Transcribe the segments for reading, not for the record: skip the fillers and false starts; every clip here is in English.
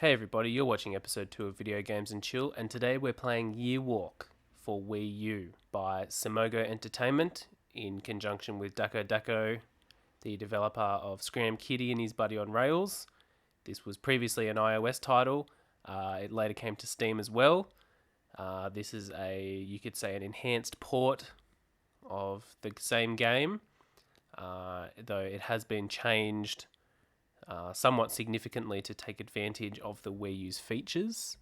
Hey everybody, you're watching episode 2 of Video Games and Chill, and today we're playing Year Walk for Wii U by Simogo Entertainment in conjunction with Dako Dako, the developer of Scram Kitty and His Buddy on Rails. This was previously an iOS title. It later came to Steam as well. This is you could say, an enhanced port of the same game, though it has been changed somewhat significantly to take advantage of the Wii U's features.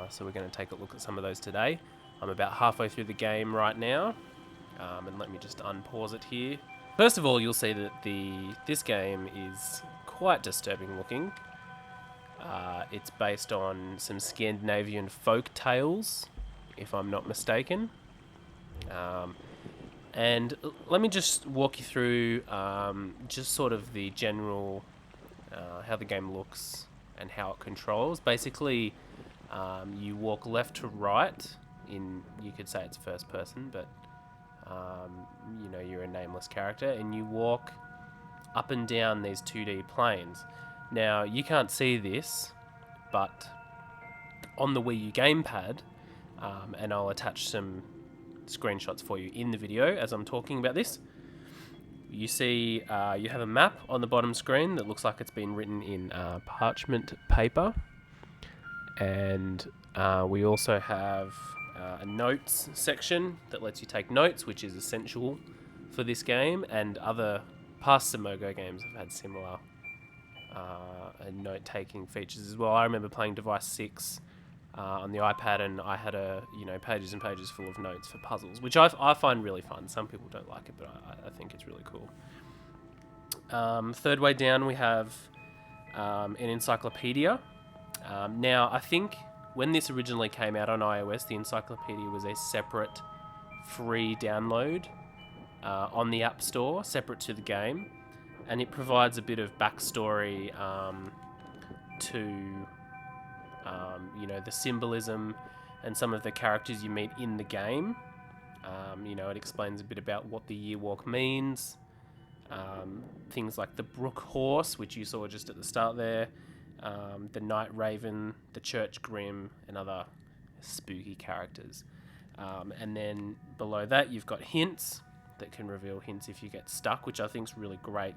So we're going to take a look at some of those today. I'm about halfway through the game right now, and let me just unpause it here. First of all, you'll see that this game is quite disturbing looking. It's based on some Scandinavian folk tales, if I'm not mistaken. And let me just walk you through just sort of the general how the game looks and how it controls. Basically, you walk left to right you could say it's first person, but you're a nameless character, and you walk up and down these 2D planes. Now, you can't see this, but on the Wii U gamepad, and I'll attach some screenshots for you in the video as I'm talking about this, you see you have a map on the bottom screen that looks like it's been written in parchment paper, and we also have a notes section that lets you take notes, which is essential for this game, and other past Simogo games have had similar note-taking features as well. I remember playing Device 6 on the iPad, and I had pages and pages full of notes for puzzles, which I find really fun. Some people don't like it, but I think it's really cool. Third way down, we have an encyclopedia. Now, I think when this originally came out on iOS, the encyclopedia was a separate free download on the App Store, separate to the game, and it provides a bit of backstory to the symbolism and some of the characters you meet in the game. It explains a bit about what the Year Walk means. Things like the Brook Horse, which you saw just at the start there, the Night Raven, the Church Grim, and other spooky characters. And then below that, you've got hints that can reveal hints if you get stuck, which I think is really great.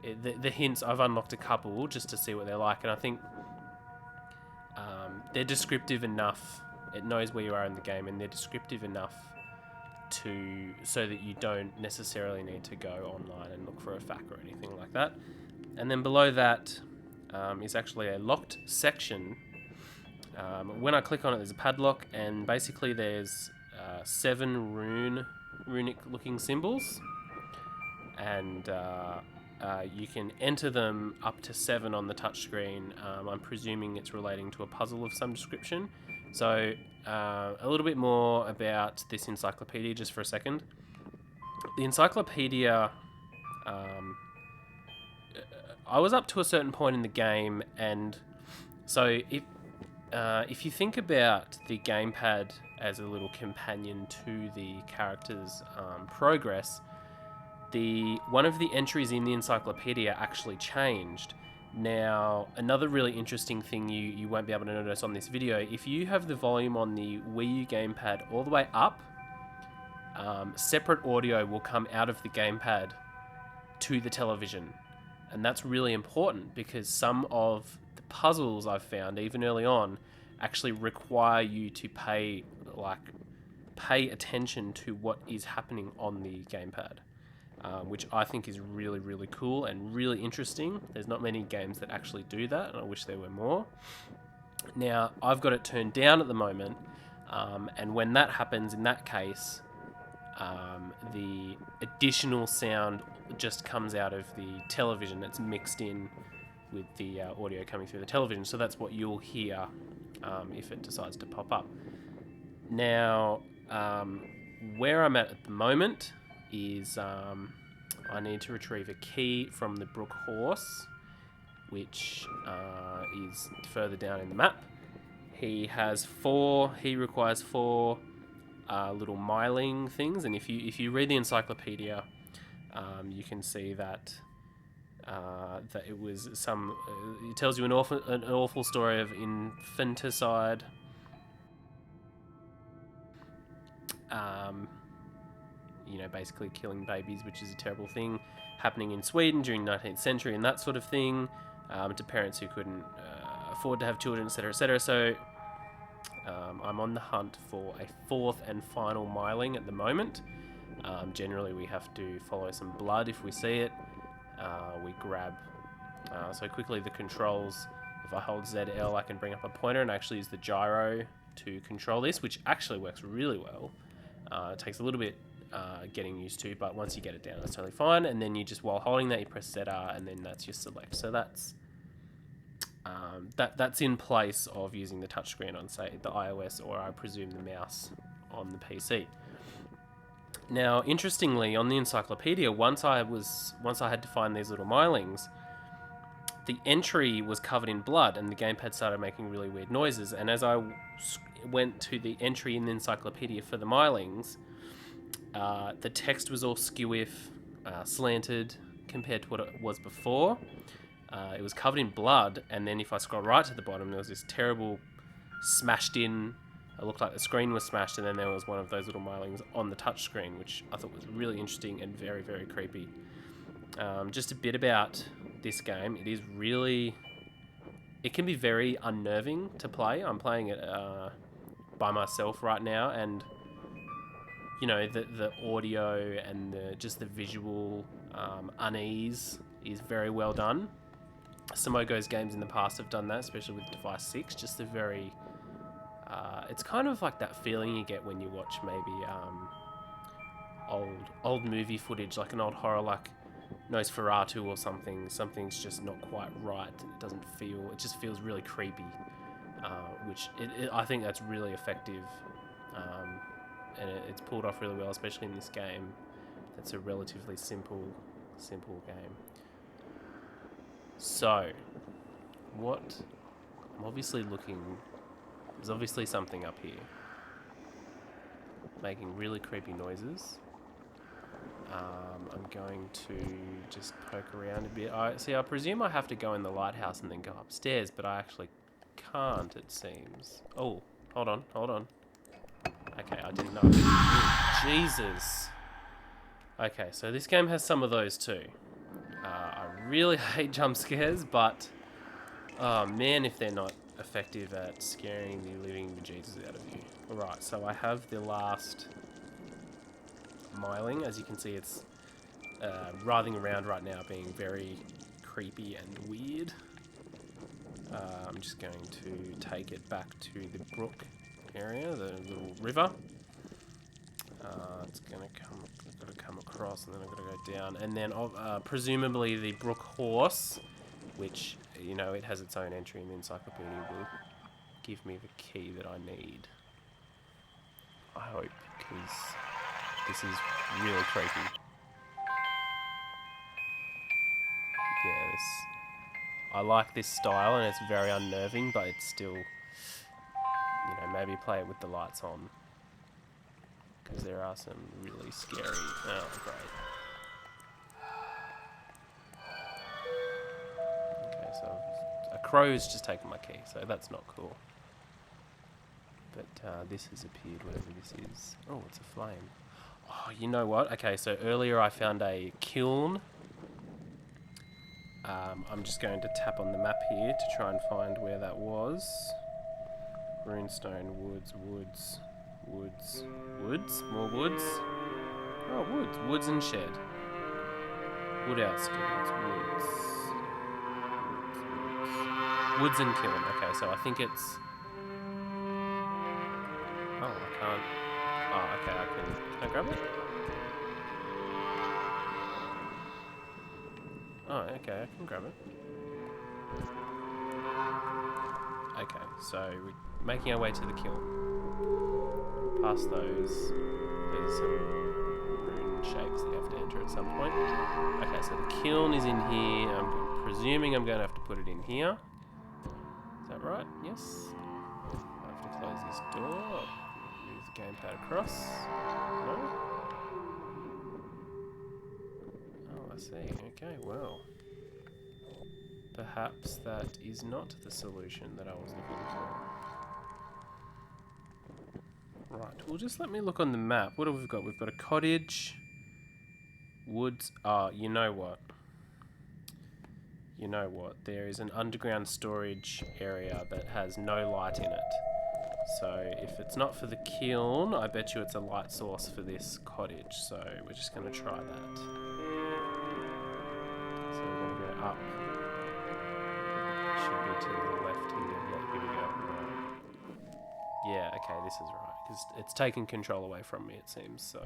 The hints, I've unlocked a couple just to see what they're like, and I think they're descriptive enough. It knows where you are in the game, and they're descriptive enough so that you don't necessarily need to go online and look for a FAQ or anything like that. And then below that is actually a locked section. When I click on it, there's a padlock, and basically there's 7 runic-looking symbols, and you can enter them up to 7 on the touchscreen. I'm presuming it's relating to a puzzle of some description. So a little bit more about this encyclopedia just for a second. The encyclopedia, I was up to a certain point in the game, and so if you think about the gamepad as a little companion to the character's progress, one of the entries in the encyclopedia actually changed. Now, another really interesting thing you won't be able to notice on this video, if you have the volume on the Wii U gamepad all the way up, separate audio will come out of the gamepad to the television. And that's really important because some of the puzzles I've found, even early on, actually require you to pay attention to what is happening on the gamepad. Which I think is really, really cool and really interesting. There's not many games that actually do that, and I wish there were more. Now, I've got it turned down at the moment, and when that happens, in that case, the additional sound just comes out of the television. It's mixed in with the audio coming through the television, so that's what you'll hear if it decides to pop up. Now, where I'm at the moment is I need to retrieve a key from the Brook Horse, which is further down in the map. He requires 4 little myling things, and if you read the encyclopedia, you can see that that it was some. It tells you an awful story of infanticide. Basically killing babies, which is a terrible thing, happening in Sweden during the 19th century and that sort of thing, to parents who couldn't afford to have children, etc., etc. So I'm on the hunt for a fourth and final myling at the moment. Generally, we have to follow some blood if we see it. We grab. So quickly, the controls. If I hold ZL, I can bring up a pointer and actually use the gyro to control this, which actually works really well. It takes a little bit getting used to, but once you get it down, it's totally fine. And then you just, while holding that, you press ZR, and then that's your select. So that's that's in place of using the touchscreen on, say, the iOS, or I presume the mouse on the PC. Now, interestingly, on the encyclopedia, once I had to find these little mylings, the entry was covered in blood, and the gamepad started making really weird noises. And as I went to the entry in the encyclopedia for the mylings, the text was all skew-if, slanted compared to what it was before. It was covered in blood, and then if I scroll right to the bottom, there was this terrible smashed in. It looked like the screen was smashed, and then there was one of those little mylings on the touch screen, which I thought was really interesting and very, very creepy. Just a bit about this game. It can be very unnerving to play. I'm playing it by myself right now, and the audio and just the visual unease is very well done. Simogo's games in the past have done that, especially with Device 6. Just a very... it's kind of like that feeling you get when you watch maybe old movie footage, like an old horror, like Nosferatu or something. Something's just not quite right. It just feels really creepy, which I think that's really effective, and it's pulled off really well, especially in this game. That's a relatively simple game. So, I'm obviously looking. There's obviously something up here, making really creepy noises. I'm going to just poke around a bit. I presume I have to go in the lighthouse and then go upstairs, but I actually can't, it seems. Oh, hold on. Okay, I didn't know. Ooh, Jesus. Okay, so this game has some of those too. I really hate jump scares, but oh man, if they're not effective at scaring the living bejesus out of you. Alright, so I have the last myling. As you can see, it's writhing around right now, being very creepy and weird. I'm just going to take it back to the brook area, the little river. It's going to come across, and then I've got to go down, and then presumably the brook horse, which it has its own entry in the encyclopedia, will give me the key that I need. I hope, because this is really creepy. Yeah, I like this style, and it's very unnerving, but it's still, maybe play it with the lights on, because there are some really scary. Oh, great. Okay, so a crow's just taken my key, so that's not cool. But this has appeared, whatever this is. Oh, it's a flame. Oh, you know what? Okay, so earlier I found a kiln. I'm just going to tap on the map here to try and find where that was. Runestone, woods, more woods. Oh, woods. Woods and shed. Wood outskirts, woods and kiln. Okay, so I think it's... Oh, I can't... Oh, okay, can I grab it? Oh, okay, I can grab it. Okay, so we're making our way to the kiln. Past those, there's some rune shapes that you have to enter at some point. Okay, so the kiln is in here. I'm presuming I'm going to have to put it in here. Is that right? Yes. I have to close this door. Move the gamepad across. No? Oh, I see. Okay, well. perhaps that is not the solution that I was looking for. Right, well just let me look on the map. What have we got? We've got a cottage, woods. You know what? You know what? There is an underground storage area that has no light in it. So if it's not for the kiln, I bet you it's a light source for this cottage. So we're just going to try that. So we're going to go up. It should be to the left here. Yeah, here we go. Right. Yeah, okay, this is right. Because it's taking control away from me, it seems. So.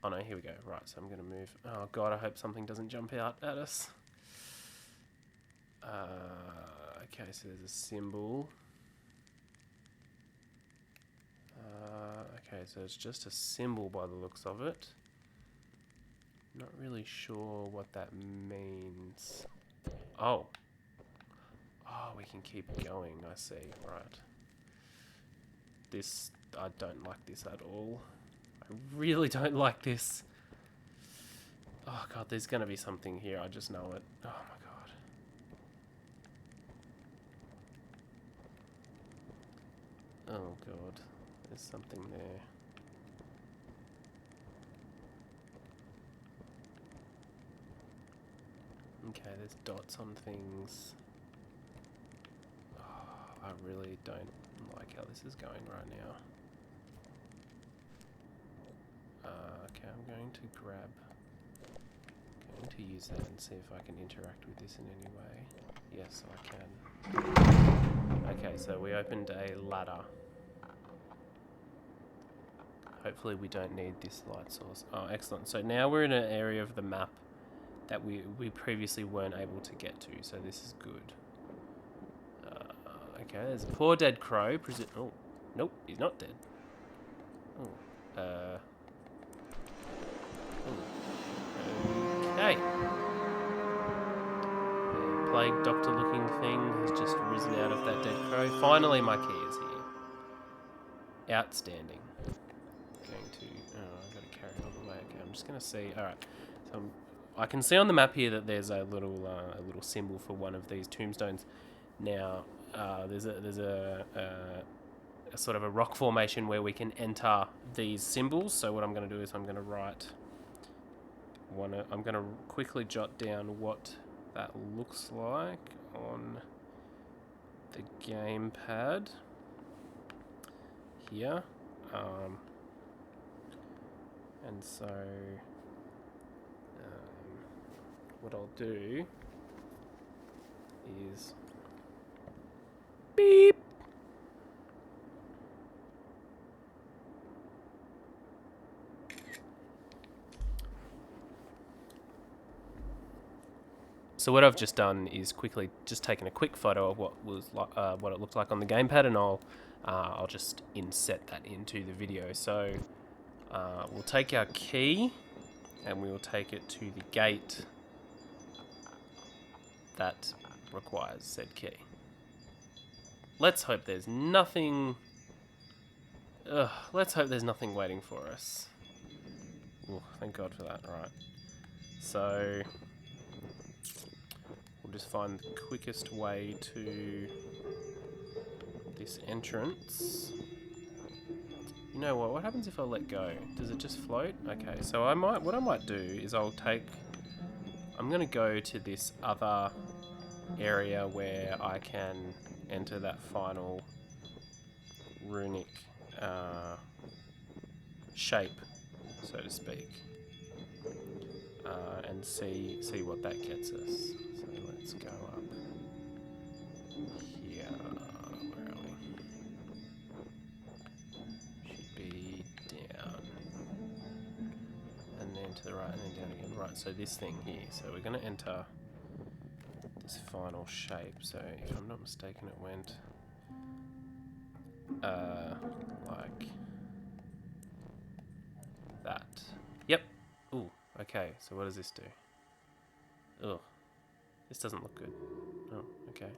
Oh no, here we go. Right, so I'm going to move. Oh god, I hope something doesn't jump out at us. Okay, so there's a symbol. Okay, so it's just a symbol by the looks of it. Not really sure what that means. Oh. Oh, we can keep going, I see. Right. This, I don't like this at all. I really don't like this. Oh god, there's gonna be something here, I just know it. Oh my god. Oh god, there's something there. Okay, there's dots on things. Oh, I really don't like how this is going right now. Okay, I'm going to use that and see if I can interact with this in any way. Yes, I can. Okay, so we opened a ladder. Hopefully we don't need this light source. Oh, excellent. So now we're in an area of the map that we previously weren't able to get to, so this is good. Okay, there's a poor dead crow. Oh, nope, he's not dead. Oh, okay. The plague doctor looking thing has just risen out of that dead crow. Finally my key is here. Outstanding. I've got to carry it all the way. Okay, I'm just going to see. Alright, so I can see on the map here that there's a little symbol for one of these tombstones. Now, there's a sort of a rock formation where we can enter these symbols. So what I'm going to do is I'm going to write I'm going to quickly jot down what that looks like on the gamepad here. And so what I'll do is beep. So what I've just done is quickly just taken a quick photo of what it looked like on the gamepad, and I'll just inset that into the video. So we'll take our key and we will take it to the gate that requires said key. Let's hope there's nothing. Let's hope there's nothing waiting for us. Ooh, thank God for that. Right. So we'll just find the quickest way to this entrance. You know what? What happens if I let go? Does it just float? Okay, so what I might do is I'm going to go to this other area where I can enter that final runic shape, so to speak, and see what that gets us. So let's go up here. Where are we? Should be down, and then to the right, and then down again. Right. So this thing here. So we're going to enter this final shape. So if I'm not mistaken, it went like that. Yep. Ooh. Okay. So what does this do? Ugh. This doesn't look good. Oh. Okay.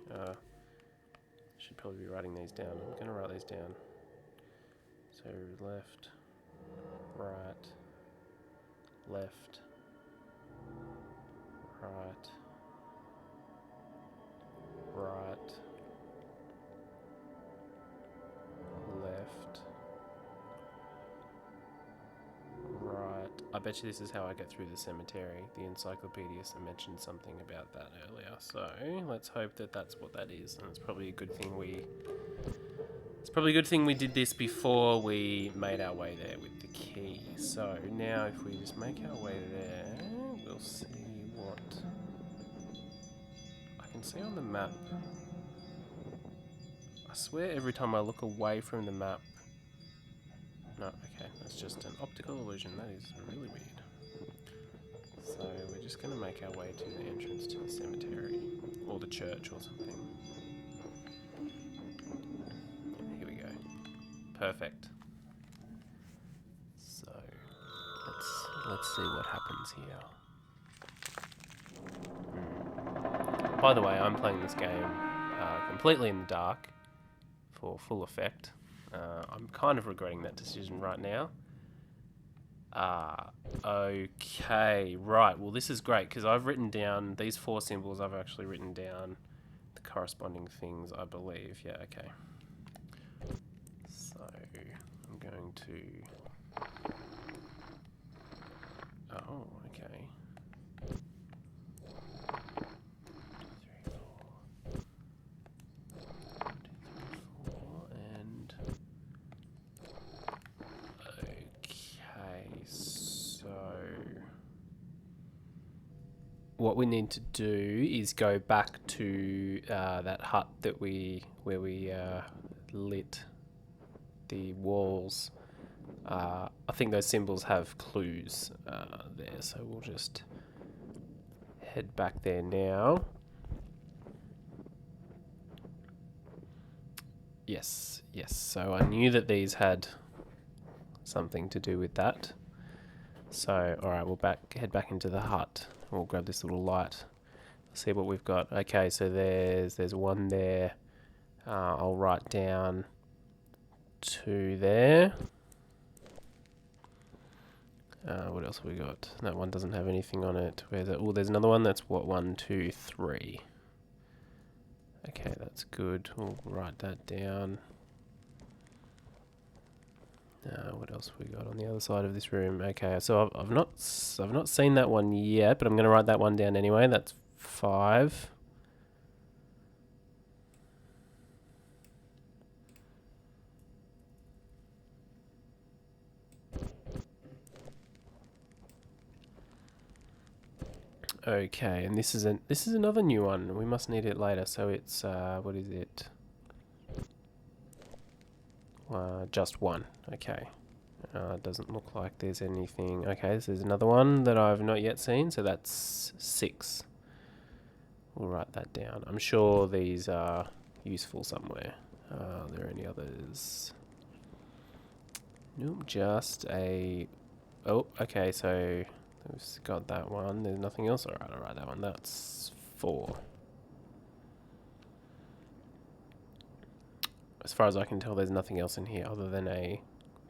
Should probably be writing these down. I'm gonna write these down. So left, right, left, right, I bet you this is how I get through the cemetery. The encyclopedia mentioned something about that earlier. So let's hope that that's what that is. And it's probably a good thing we did this before we made our way there with the key. So now if we just make our way there, we'll see what I can see on the map. I swear every time I look away from the map... No, okay, that's just an optical illusion. That is really weird. So we're just going to make our way to the entrance to the cemetery. Or the church or something. Here we go. Perfect. So let's see what happens here. By the way, I'm playing this game completely in the dark for full effect. I'm kind of regretting that decision right now. Okay, right. Well, this is great because I've written down these 4 symbols. I've actually written down the corresponding things, I believe. Yeah, okay. So I'm going to... Oh, okay. 4, and... Okay, so... What we need to do is go back to that hut that where we lit the walls. I think those symbols have clues there, so we'll just head back there now. Yes, so I knew that these had something to do with that. So, alright, we'll head back into the hut. We'll grab this little light. See what we've got. Okay, so there's one there. I'll write down 2 there. What else have we got? That one doesn't have anything on it. Where's it? Oh, there's another one. That's what, 1, 2, 3. Okay, that's good. We'll write that down. What else have we got on the other side of this room? Okay, so I've not seen that one yet, but I'm going to write that one down anyway. That's 5. Okay, and this is another new one. We must need it later. So it's what is it? Just 1. Okay. Doesn't look like there's anything. Okay, this is another one that I've not yet seen. So that's 6. We'll write that down. I'm sure these are useful somewhere. Are there any others? Nope, just a... Oh, okay, so we've got that one. There's nothing else. Alright, I'll write that one. That's 4. As far as I can tell, there's nothing else in here other than a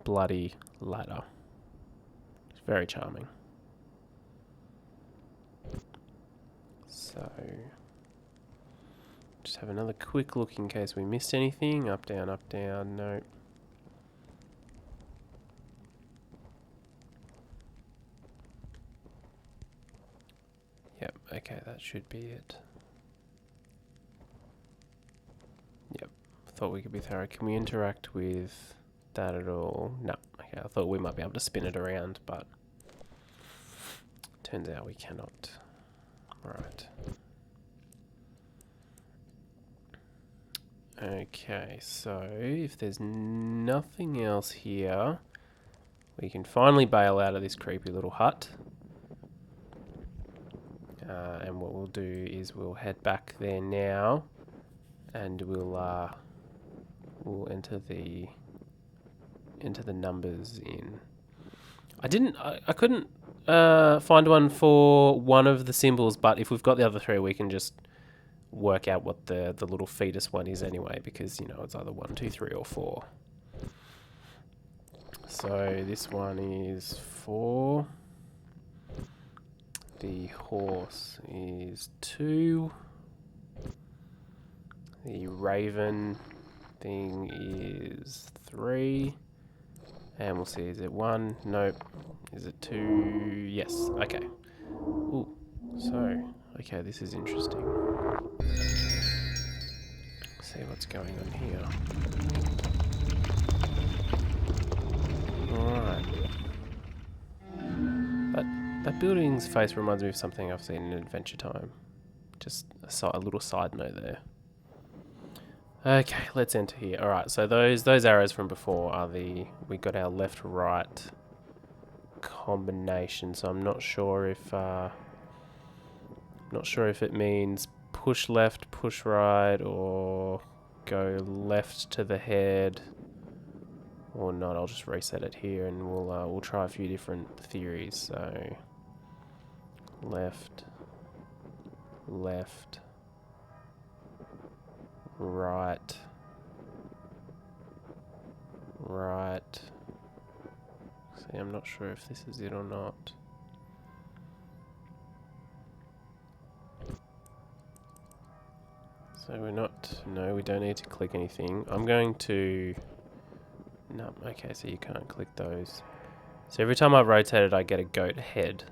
bloody ladder. It's very charming. So, just have another quick look in case we missed anything. Up, down, no. Yep, okay, that should be it. Yep, thought we could be thorough. Can we interact with that at all? No. Okay, I thought we might be able to spin it around, but turns out we cannot. Right. Okay, so if there's nothing else here, we can finally bail out of this creepy little hut. And what we'll do is we'll head back there now, and we'll enter the numbers in. I couldn't find one for one of the symbols, but if we've got the other 3, we can just work out what the little fetus one is anyway, because you know it's either 1, 2, 3, or 4. So this one is 4. The horse is 2. The raven thing is 3. And we'll see, is it 1? Nope. Is it 2? Yes. Okay. Ooh. So, okay, this is interesting. Let's see what's going on here. Alright. That building's face reminds me of something I've seen in Adventure Time. Just a little side note there. Okay, let's enter here. Alright, so those arrows from before are we got our left-right combination, so I'm not sure if it means push left, push right, or go left to the head, or not. I'll just reset it here, and we'll try a few different theories. So left, left, right, right. See, I'm not sure if this is it or not. So we're not, no, we don't need to click anything. I'm going to, no, okay, so you can't click those. So every time I rotate it, I get a goat head.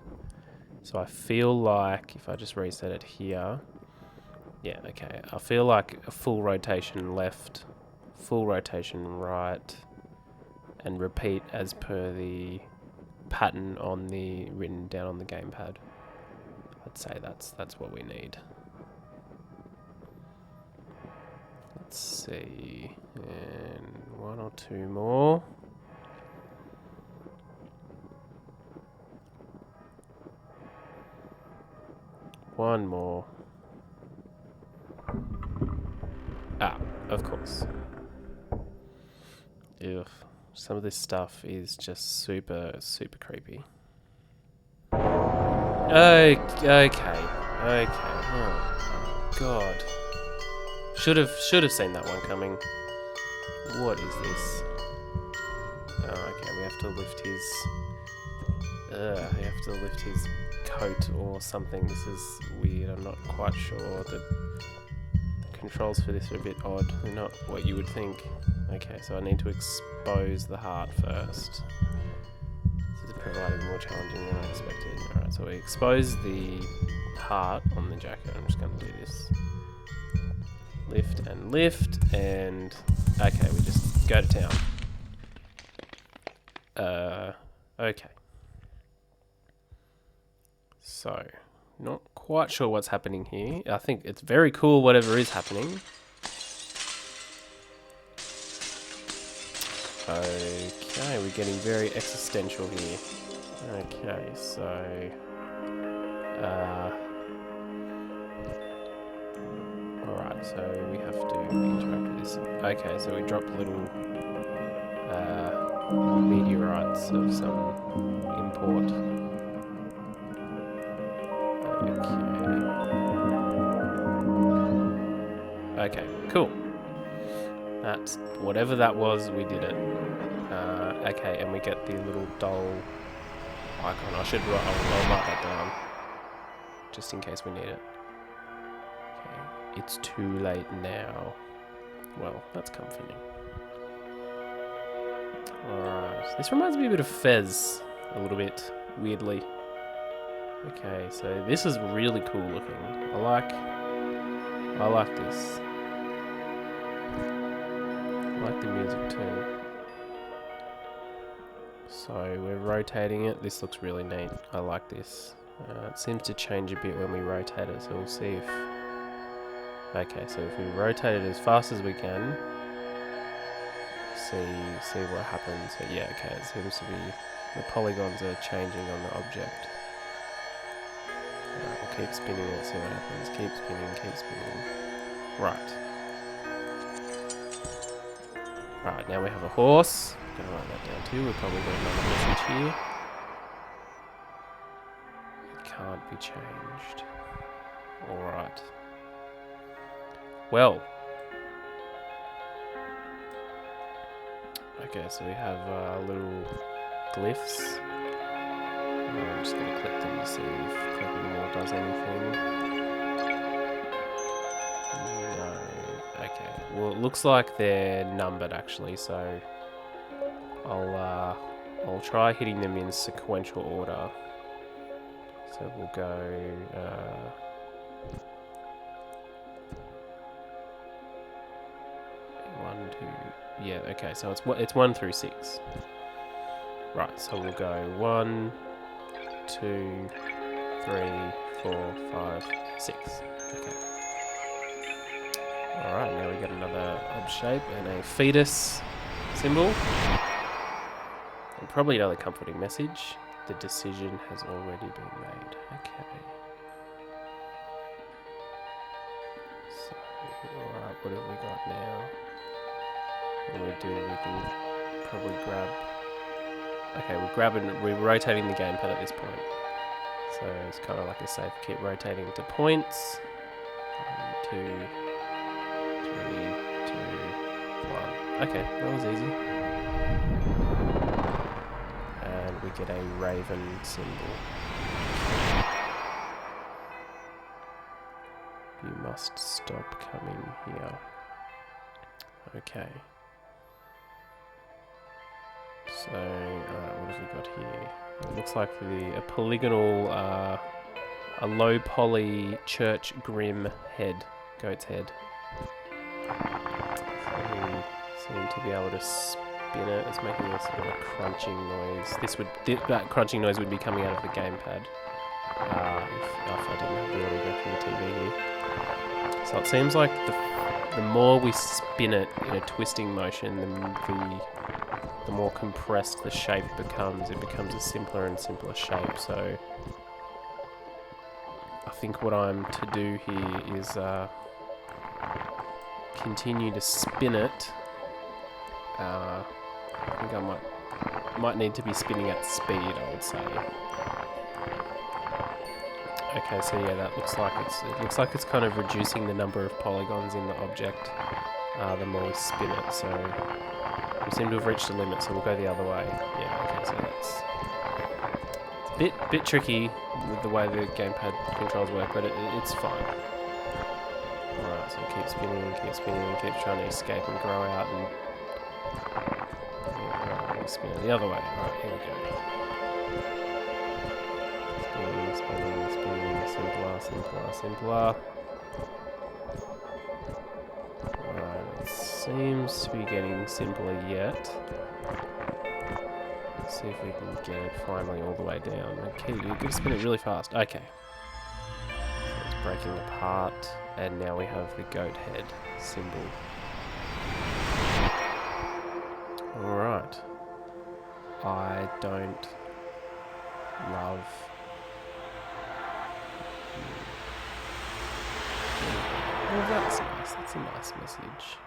So I feel like, if I just reset it here, yeah, okay, I feel like a full rotation left, full rotation right, and repeat as per the pattern on the, written down on the gamepad. I'd say that's what we need. Let's see, and 1 or 2 more. One more. Ah, of course. Ugh. Some of this stuff is just super creepy. Okay. Oh, God. Should have seen that one coming. What is this? Oh, okay, we have to lift his coat or something. This is weird. I'm not quite sure. The controls for this are a bit odd. They're not what you would think. Okay, so I need to expose the heart first. This is proving more challenging than I expected. Alright, so we expose the heart on the jacket. I'm just going to do this. Lift and lift, and okay, we just go to town. Okay. So, not quite sure what's happening here. I think it's very cool, whatever is happening. Okay, we're getting very existential here. Okay, so... Alright, so we have to interact with this. Okay, so we drop little meteorites of some import. Okay, cool. That's whatever that was, we did it. Okay, and we get the little doll icon. I'll mark that down, just in case we need it. Okay, it's too late now. Well, that's comforting. Alright, this reminds me a bit of Fez, a little bit, weirdly. Okay, so this is really cool looking. I like this. I like the music too. So we're rotating it. This looks really neat. I like this. It seems to change a bit when we rotate it, so we'll see if... Okay, so if we rotate it as fast as we can, see what happens. So yeah, okay, it seems to be... The polygons are changing on the object. Alright, we'll keep spinning it, see what happens. Keep spinning. Right. Alright, now we have a horse. I'm going to write that down too. We've probably got another message here. It can't be changed. Alright. Well. Okay, so we have little glyphs. I'm just going to click them to see if clicking them all does anything. No. Okay. Well, it looks like they're numbered actually, so I'll try hitting them in sequential order. So we'll go. 1, 2. Yeah. Okay. So it's 1 through 6. Right. So we'll go 1, 2, 3, 4, 5, 6. Okay. Alright, now we get another odd shape and a fetus symbol. And probably another comforting message. The decision has already been made. Okay. So, alright, what have we got now? What do we do? We can probably grab... Okay, we're rotating the gamepad at this point. So it's kind of like a safe, keep rotating to points. 1, 2, 3, 2, 1. Okay, that was easy. And we get a raven symbol. You must stop coming here. Okay. So, alright, what have we got here? It looks like a polygonal, a low poly church grim head, goat's head. So we seem to be able to spin it. It's making a sort of a crunching noise. That crunching noise would be coming out of the gamepad if I didn't have the audio go from the TV here. So it seems like the more we spin it in a twisting motion, the more compressed the shape becomes. It becomes a simpler and simpler shape. So I think what I'm to do here is continue to spin it. I think I might need to be spinning at speed, I would say. Okay, so yeah, that looks like it's kind of reducing the number of polygons in the object the more we spin it. So we seem to have reached the limit, so we'll go the other way. Yeah, okay, so it's a bit tricky with the way the gamepad controls work, but it's fine. Alright, so keep spinning, keep trying to escape and grow out, and yeah, spin it the other way. Alright, here we go. Simpler. Alright, it seems to be getting simpler yet. Let's see if we can get it finally all the way down. Okay, you're going to spin it really fast. Okay. So it's breaking apart, and now we have the goat head symbol. Alright. I don't love... Well, that's nice. That's a nice message.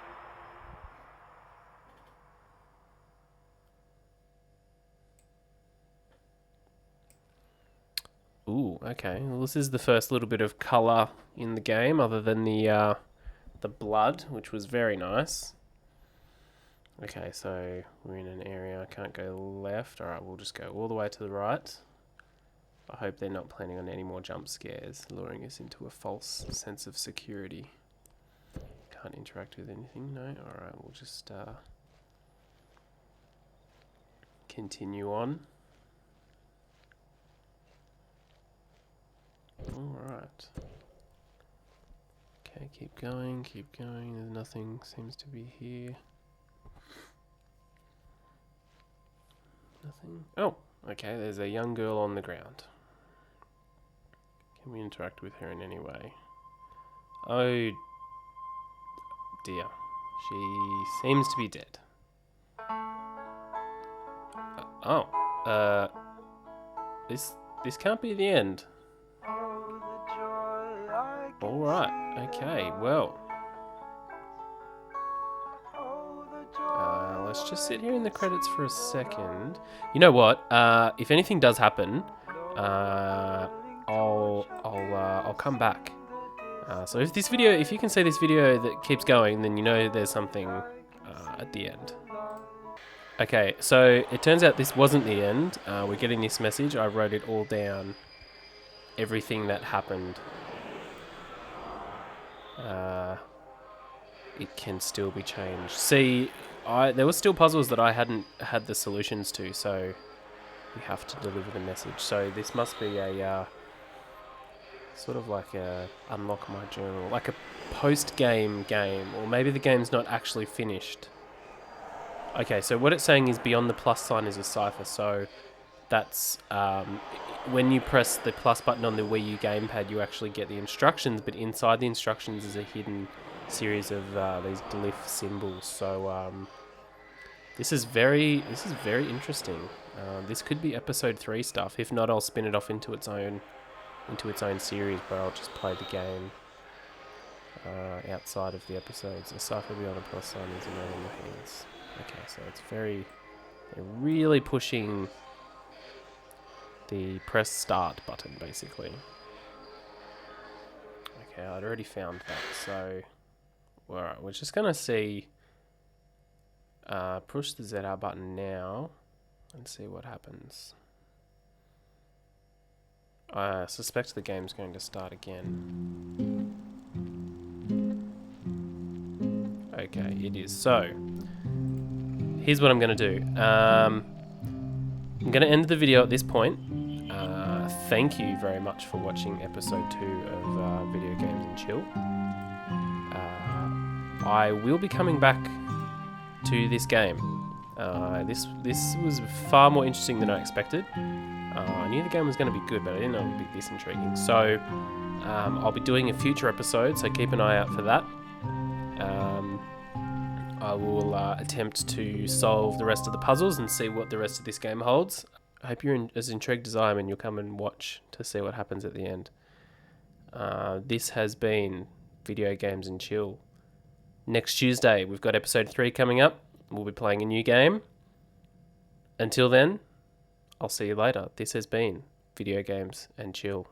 Ooh, okay. Well, this is the first little bit of colour in the game, other than the blood, which was very nice. Okay, so we're in an area. I can't go left. Alright, we'll just go all the way to the right. I hope they're not planning on any more jump scares, luring us into a false sense of security. Can't interact with anything, no? Alright, we'll just continue on. Alright. Okay, keep going. There's nothing seems to be here. Nothing. Oh, okay, there's a young girl on the ground. Can we interact with her in any way? Oh dear. She seems to be dead. This can't be the end. Alright, okay, well. Let's just sit here in the credits for a second. You know what? If anything does happen, I'll come back. So if you can see this video that keeps going, then you know there's something at the end. Okay, so it turns out this wasn't the end. We're getting this message. I wrote it all down. Everything that happened. It can still be changed. See, there were still puzzles that I hadn't had the solutions to, so we have to deliver the message. So this must be a sort of like a unlock my journal, like a post-game game, or maybe the game's not actually finished. Okay, so what it's saying is beyond the plus sign is a cipher, so that's when you press the plus button on the Wii U gamepad, you actually get the instructions, but inside the instructions is a hidden series of these glyph symbols. So this is very interesting. This could be episode 3 stuff. If not, I'll spin it off into its own series, where I'll just play the game outside of the episodes. A cipher beyond a plus sign is in your hands. Okay, so they're really pushing the press start button, basically. Okay, I'd already found that, so alright, we're just gonna see push the ZR button now and see what happens. I suspect the game's going to start again. Okay, it is. So here's what I'm going to do. I'm going to end the video at this point. Thank you very much for watching episode 2 of Video Games and Chill. I will be coming back to this game. This was far more interesting than I expected. I knew the game was going to be good, but I didn't know it would be this intriguing. So I'll be doing a future episode, so keep an eye out for that. I will attempt to solve the rest of the puzzles and see what the rest of this game holds. I hope you're as intrigued as I am and you'll come and watch to see what happens at the end. This has been Video Games and Chill. Next Tuesday, we've got episode 3 coming up. We'll be playing a new game. Until then, I'll see you later. This has been Video Games and Chill.